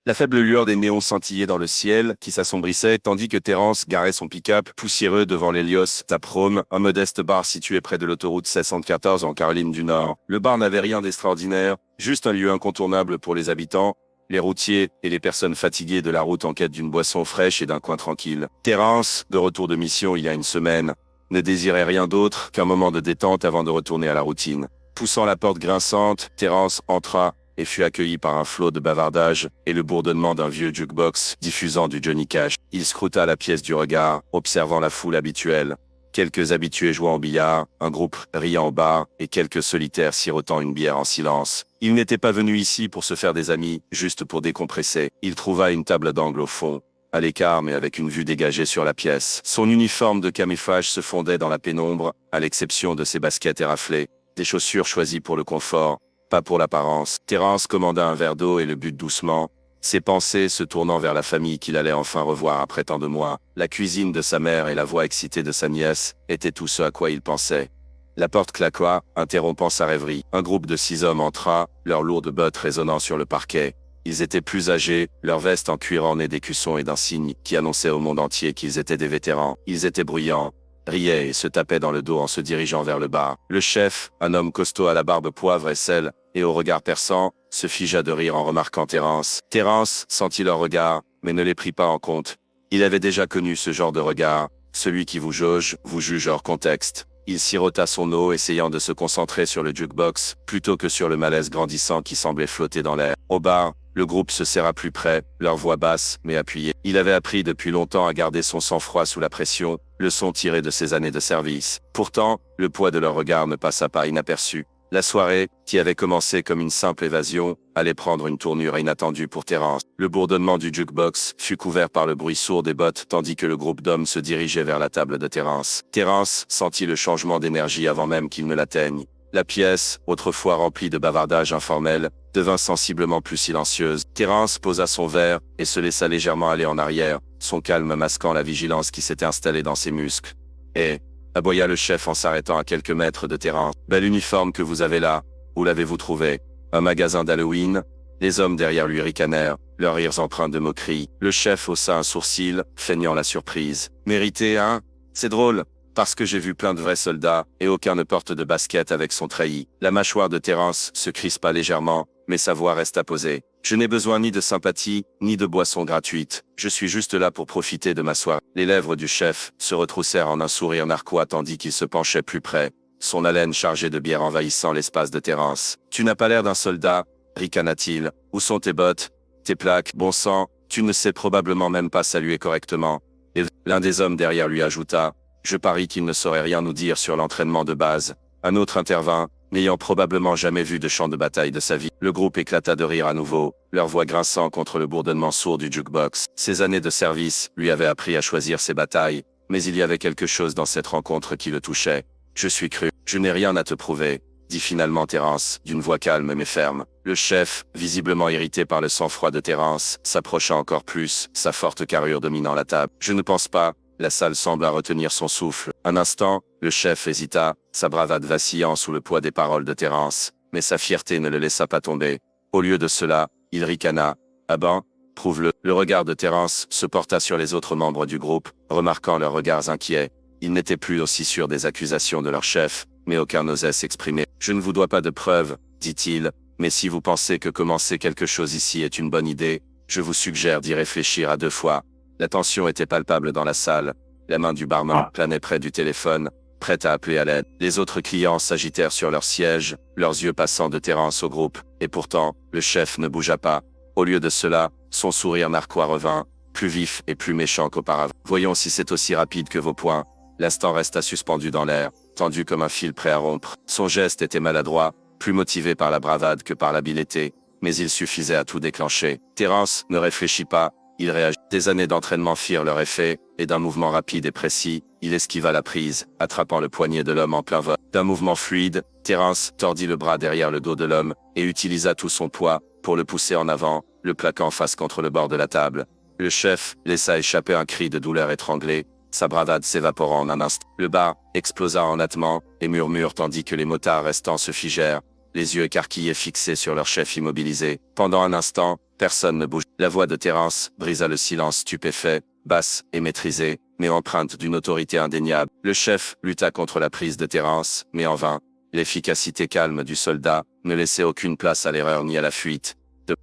La faible lueur des néons scintillait dans le ciel, qui s'assombrissait, tandis que Terence garait son pick-up poussiéreux devant l'Helios Taprome, un modeste bar situé près de l'autoroute 614 en Caroline du Nord. Le bar n'avait rien d'extraordinaire, juste un lieu incontournable pour les habitants, les routiers et les personnes fatiguées de la route en quête d'une boisson fraîche et d'un coin tranquille. Terence, de retour de mission il y a une semaine, ne désirait rien d'autre qu'un moment de détente avant de retourner à la routine. Poussant la porte grinçante, Terence entra et fut accueilli par un flot de bavardage et le bourdonnement d'un vieux jukebox diffusant du Johnny Cash. Il scruta la pièce du regard, observant la foule habituelle. Quelques habitués jouant au billard, un groupe riant au bar et quelques solitaires sirotant une bière en silence. Il n'était pas venu ici pour se faire des amis, juste pour décompresser. Il trouva une table d'angle au fond, à l'écart mais avec une vue dégagée sur la pièce. Son uniforme de camouflage se fondait dans la pénombre, à l'exception de ses baskets éraflées, des chaussures choisies pour le confort, pas pour l'apparence. Terence commanda un verre d'eau et le but doucement, ses pensées se tournant vers la famille qu'il allait enfin revoir après tant de mois. La cuisine de sa mère et la voix excitée de sa nièce étaient tout ce à quoi il pensait. La porte claqua, interrompant sa rêverie. Un groupe de 6 hommes entra, leurs lourdes bottes résonnant sur le parquet. Ils étaient plus âgés, leurs vestes en cuir ornées d'écussons et d'insignes qui annonçaient au monde entier qu'ils étaient des vétérans. Ils étaient bruyants, riaient et se tapaient dans le dos en se dirigeant vers le bar. Le chef, un homme costaud à la barbe poivre et sel, et au regard perçant, se figea de rire en remarquant Terence. Terence sentit leur regard, mais ne les prit pas en compte. Il avait déjà connu ce genre de regard, celui qui vous jauge, vous juge hors contexte. Il sirota son eau, essayant de se concentrer sur le jukebox, plutôt que sur le malaise grandissant qui semblait flotter dans l'air. Au bar, le groupe se serra plus près, leur voix basse, mais appuyée. Il avait appris depuis longtemps à garder son sang-froid sous la pression, leçon tirée de ses années de service. Pourtant, le poids de leur regard ne passa pas inaperçu. La soirée, qui avait commencé comme une simple évasion, allait prendre une tournure inattendue pour Terence. Le bourdonnement du jukebox fut couvert par le bruit sourd des bottes tandis que le groupe d'hommes se dirigeait vers la table de Terence. Terence sentit le changement d'énergie avant même qu'il ne l'atteigne. La pièce, autrefois remplie de bavardages informels, devint sensiblement plus silencieuse. Terence posa son verre et se laissa légèrement aller en arrière, son calme masquant la vigilance qui s'était installée dans ses muscles. Aboya le chef en s'arrêtant à quelques mètres de Terence. Bel uniforme que vous avez là. Où l'avez-vous trouvé? Un magasin d'Halloween? Les hommes derrière lui ricanèrent, leurs rires empreints de moquerie. Le chef haussa un sourcil, feignant la surprise. Mérité, hein? C'est drôle, parce que j'ai vu plein de vrais soldats, et aucun ne porte de basket avec son treillis. La mâchoire de Terence se crispa légèrement, mais sa voix resta posée. Je n'ai besoin ni de sympathie, ni de boisson gratuite. Je suis juste là pour profiter de ma soirée. Les lèvres du chef se retroussèrent en un sourire narquois tandis qu'il se penchait plus près, son haleine chargée de bière envahissant l'espace de Terence. Tu n'as pas l'air d'un soldat, ricana-t-il. Où sont tes bottes? Tes plaques? Bon sang, tu ne sais probablement même pas saluer correctement. Et l'un des hommes derrière lui ajouta, je parie qu'il ne saurait rien nous dire sur l'entraînement de base. Un autre intervint, n'ayant probablement jamais vu de champ de bataille de sa vie. Le groupe éclata de rire à nouveau, leur voix grinçant contre le bourdonnement sourd du jukebox. Ses années de service lui avaient appris à choisir ses batailles, mais il y avait quelque chose dans cette rencontre qui le touchait. Je suis cru, je n'ai rien à te prouver, dit finalement Terence, d'une voix calme mais ferme. Le chef, visiblement irrité par le sang-froid de Terence, s'approcha encore plus, sa forte carrure dominant la table. Je ne pense pas. La salle sembla retenir son souffle. Un instant, le chef hésita, sa bravade vacillant sous le poids des paroles de Terence, mais sa fierté ne le laissa pas tomber. Au lieu de cela, il ricana. Ah ben, prouve-le. Le regard de Terence se porta sur les autres membres du groupe, remarquant leurs regards inquiets. Ils n'étaient plus aussi sûrs des accusations de leur chef, mais aucun n'osait s'exprimer. Je ne vous dois pas de preuves, dit-il, mais si vous pensez que commencer quelque chose ici est une bonne idée, je vous suggère d'y réfléchir à 2 fois. La tension était palpable dans la salle. La main du barman planait près du téléphone, prête à appeler à l'aide. Les autres clients s'agitèrent sur leurs sièges, leurs yeux passant de Terence au groupe. Et pourtant, le chef ne bougea pas. Au lieu de cela, son sourire narquois revint, plus vif et plus méchant qu'auparavant. Voyons si c'est aussi rapide que vos poings. L'instant resta suspendu dans l'air, tendu comme un fil prêt à rompre. Son geste était maladroit, plus motivé par la bravade que par l'habileté, mais il suffisait à tout déclencher. Terence ne réfléchit pas. Il réagit. Des années d'entraînement firent leur effet, et d'un mouvement rapide et précis, il esquiva la prise, attrapant le poignet de l'homme en plein vol. D'un mouvement fluide, Terence tordit le bras derrière le dos de l'homme, et utilisa tout son poids, pour le pousser en avant, le plaquant face contre le bord de la table. Le chef laissa échapper un cri de douleur étranglé, sa bravade s'évaporant en un instant. Le bar explosa en nattement, et murmure tandis que les motards restants se figèrent, les yeux écarquillés fixés sur leur chef immobilisé. Pendant un instant, personne ne bouge. La voix de Terence brisa le silence stupéfait, basse et maîtrisée, mais empreinte d'une autorité indéniable. Le chef lutta contre la prise de Terence, mais en vain. L'efficacité calme du soldat ne laissait aucune place à l'erreur ni à la fuite.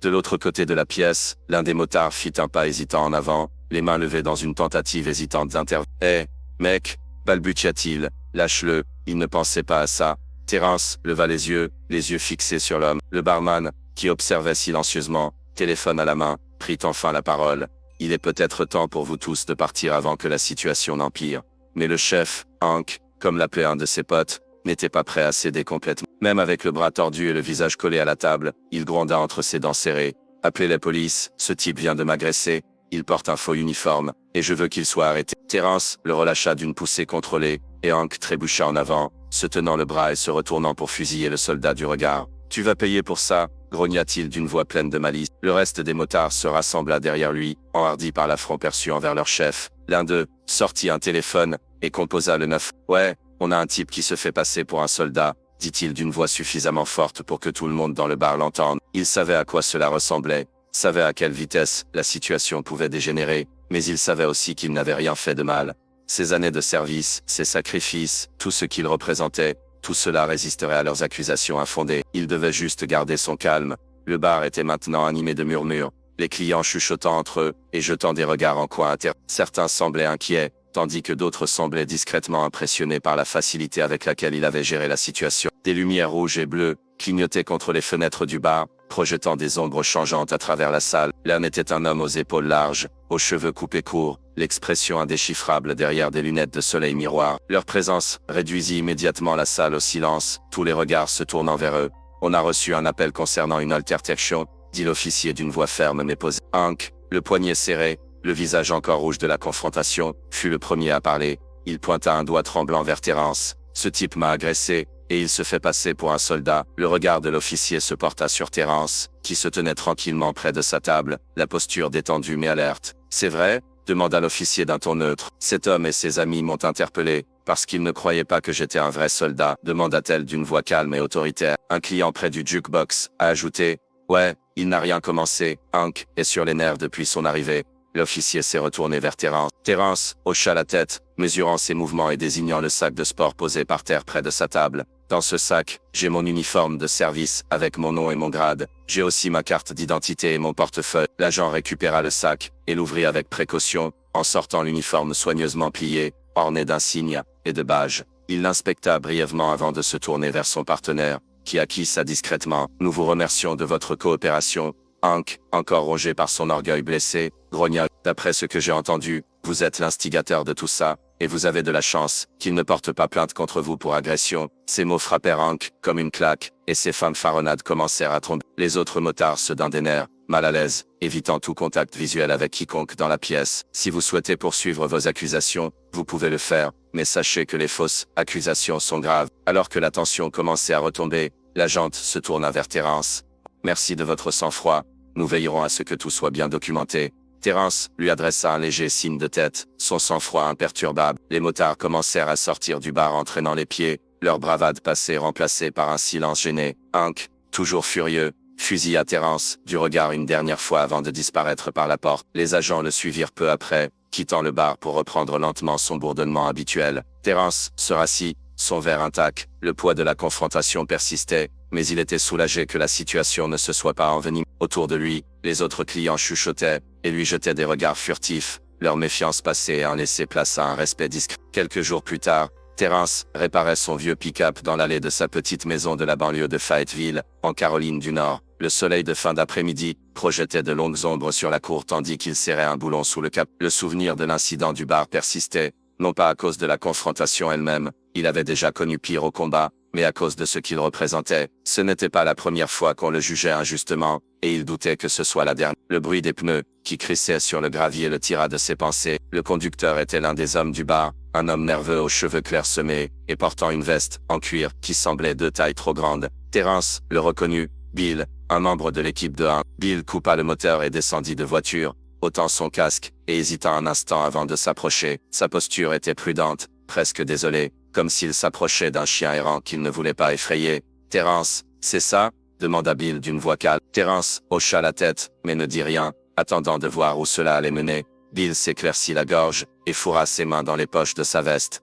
De l'autre côté de la pièce, l'un des motards fit un pas hésitant en avant, les mains levées dans une tentative hésitante d'intervenir. « Hé, mec !» balbutia-t-il. « Lâche-le, il ne pensait pas à ça. » Terence leva les yeux fixés sur l'homme. Le barman, qui observait silencieusement, téléphone à la main, prit enfin la parole. « Il est peut-être temps pour vous tous de partir avant que la situation n'empire. » Mais le chef, Hank, comme l'appelait un de ses potes, n'était pas prêt à céder complètement. Même avec le bras tordu et le visage collé à la table, il gronda entre ses dents serrées. « Appelez la police, ce type vient de m'agresser. Il porte un faux uniforme, et je veux qu'il soit arrêté. » Terence le relâcha d'une poussée contrôlée, et Hank trébucha en avant, se tenant le bras et se retournant pour fusiller le soldat du regard. « Tu vas payer pour ça !» grogna-t-il d'une voix pleine de malice. Le reste des motards se rassembla derrière lui, enhardi par l'affront perçu envers leur chef. L'un d'eux sortit un téléphone, et composa le 9. « Ouais, on a un type qui se fait passer pour un soldat, » dit-il d'une voix suffisamment forte pour que tout le monde dans le bar l'entende. Il savait à quoi cela ressemblait, savait à quelle vitesse la situation pouvait dégénérer, mais il savait aussi qu'il n'avait rien fait de mal. Ses années de service, ses sacrifices, tout ce qu'il représentait, tout cela résisterait à leurs accusations infondées. Il devait juste garder son calme. Le bar était maintenant animé de murmures, les clients chuchotant entre eux et jetant des regards en coin inter. Certains semblaient inquiets, tandis que d'autres semblaient discrètement impressionnés par la facilité avec laquelle il avait géré la situation. Des lumières rouges et bleues clignotaient contre les fenêtres du bar, projetant des ombres changeantes à travers la salle. L'un était un homme aux épaules larges, aux cheveux coupés courts, l'expression indéchiffrable derrière des lunettes de soleil miroir. Leur présence réduisit immédiatement la salle au silence, tous les regards se tournant vers eux. « On a reçu un appel concernant une altercation », dit l'officier d'une voix ferme mais posée. Hank, le poignet serré, le visage encore rouge de la confrontation, fut le premier à parler. Il pointa un doigt tremblant vers Terence. « Ce type m'a agressé, et il se fait passer pour un soldat. » Le regard de l'officier se porta sur Terence, qui se tenait tranquillement près de sa table, la posture détendue mais alerte. « C'est vrai ?» demanda l'officier d'un ton neutre. « Cet homme et ses amis m'ont interpellé, parce qu'ils ne croyaient pas que j'étais un vrai soldat, » demanda-t-elle d'une voix calme et autoritaire. Un client près du jukebox a ajouté. « Ouais, il n'a rien commencé. Hank est sur les nerfs depuis son arrivée. » L'officier s'est retourné vers Terence. Terence hocha la tête, mesurant ses mouvements et désignant le sac de sport posé par terre près de sa table. « Dans ce sac, j'ai mon uniforme de service avec mon nom et mon grade. J'ai aussi ma carte d'identité et mon portefeuille. » L'agent récupéra le sac et l'ouvrit avec précaution, en sortant l'uniforme soigneusement plié, orné d'insignes et de badges. Il l'inspecta brièvement avant de se tourner vers son partenaire, qui acquiesça discrètement. « Nous vous remercions de votre coopération. » Hank, encore rongé par son orgueil blessé, grogna. « D'après ce que j'ai entendu, vous êtes l'instigateur de tout ça, et vous avez de la chance qu'il ne porte pas plainte contre vous pour agression. » Ces mots frappèrent Hank comme une claque, et ses fanfaronnades commencèrent à tomber. Les autres motards se dédaignèrent, mal à l'aise, évitant tout contact visuel avec quiconque dans la pièce. « Si vous souhaitez poursuivre vos accusations, vous pouvez le faire, mais sachez que les fausses accusations sont graves. » Alors que la tension commençait à retomber, l'agente se tourna vers Terence. « Merci de votre sang-froid. Nous veillerons à ce que tout soit bien documenté. » Terence lui adressa un léger signe de tête, son sang-froid imperturbable. Les motards commencèrent à sortir du bar entraînant les pieds, leur bravade passée remplacée par un silence gêné. Hank, toujours furieux, fusilla Terence du regard une dernière fois avant de disparaître par la porte. Les agents le suivirent peu après, quittant le bar pour reprendre lentement son bourdonnement habituel. Terence se rassit, son verre intact. Le poids de la confrontation persistait, mais il était soulagé que la situation ne se soit pas envenimée. Autour de lui, les autres clients chuchotaient et lui jetaient des regards furtifs, leur méfiance passée et en laissait place à un respect discret. Quelques jours plus tard, Terence réparait son vieux pick-up dans l'allée de sa petite maison de la banlieue de Fayetteville, en Caroline du Nord. Le soleil de fin d'après-midi projetait de longues ombres sur la cour tandis qu'il serrait un boulon sous le capot. Le souvenir de l'incident du bar persistait, non pas à cause de la confrontation elle-même, il avait déjà connu pire au combat, mais à cause de ce qu'il représentait. Ce n'était pas la première fois qu'on le jugeait injustement, et il doutait que ce soit la dernière. Le bruit des pneus, qui crissaient sur le gravier, le tira de ses pensées. Le conducteur était l'un des hommes du bar, un homme nerveux aux cheveux clairsemés, et portant une veste, en cuir, qui semblait de taille trop grande. Terence le reconnut. Bill, un membre de l'équipe de 1. Bill coupa le moteur et descendit de voiture, ôtant son casque, et hésita un instant avant de s'approcher. Sa posture était prudente, presque désolée, comme s'il s'approchait d'un chien errant qu'il ne voulait pas effrayer. Terence C'est ça? Demanda Bill d'une voix calme. Terence hocha la tête, mais ne dit rien, attendant de voir où cela allait mener. Bill s'éclaircit la gorge, et fourra ses mains dans les poches de sa veste.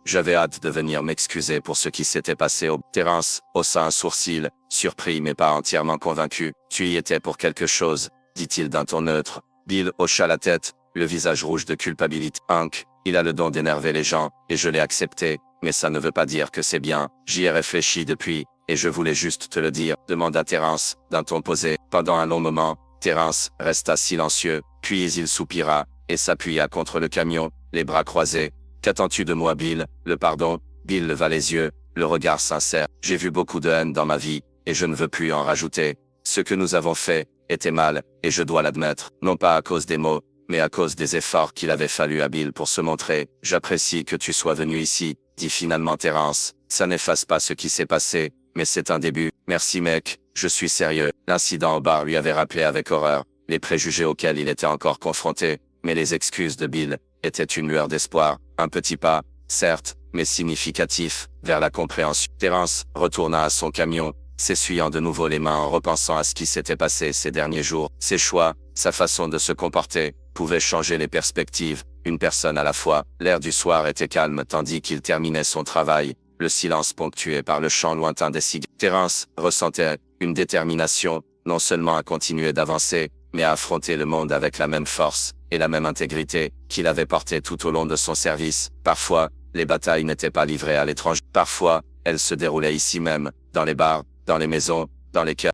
J'avais hâte de venir m'excuser pour ce qui s'était passé au... Terence haussa un sourcil, surpris mais pas entièrement convaincu. Tu y étais pour quelque chose, dit-il d'un ton neutre. Bill hocha la tête, le visage rouge de culpabilité. Hank, il a le don d'énerver les gens, et je l'ai accepté, mais ça ne veut pas dire que c'est bien. J'y ai réfléchi depuis, et je voulais juste te le dire, demanda Terence, d'un ton posé. Pendant un long moment, Terence resta silencieux, puis il soupira, et s'appuya contre le camion, les bras croisés. Qu'attends-tu de moi, Bill? Le pardon? Bill leva les yeux, le regard sincère. J'ai vu beaucoup de haine dans ma vie, et je ne veux plus en rajouter. Ce que nous avons fait était mal, et je dois l'admettre, non pas à cause des mots, mais à cause des efforts qu'il avait fallu à Bill pour se montrer. J'apprécie que tu sois venu ici, dit finalement Terence. Ça n'efface pas ce qui s'est passé, mais c'est un début. Merci mec, je suis sérieux. L'incident au bar lui avait rappelé avec horreur les préjugés auxquels il était encore confronté, mais les excuses de Bill étaient une lueur d'espoir, un petit pas, certes, mais significatif, vers la compréhension. Terence retourna à son camion, s'essuyant de nouveau les mains en repensant à ce qui s'était passé ces derniers jours. Ses choix, sa façon de se comporter, pouvaient changer les perspectives, une personne à la fois. L'air du soir était calme tandis qu'il terminait son travail, le silence ponctué par le chant lointain des cigales. Terence ressentait une détermination, non seulement à continuer d'avancer, mais à affronter le monde avec la même force et la même intégrité qu'il avait portée tout au long de son service. Parfois, les batailles n'étaient pas livrées à l'étranger. Parfois, elles se déroulaient ici même, dans les bars, dans les maisons, dans les cœurs.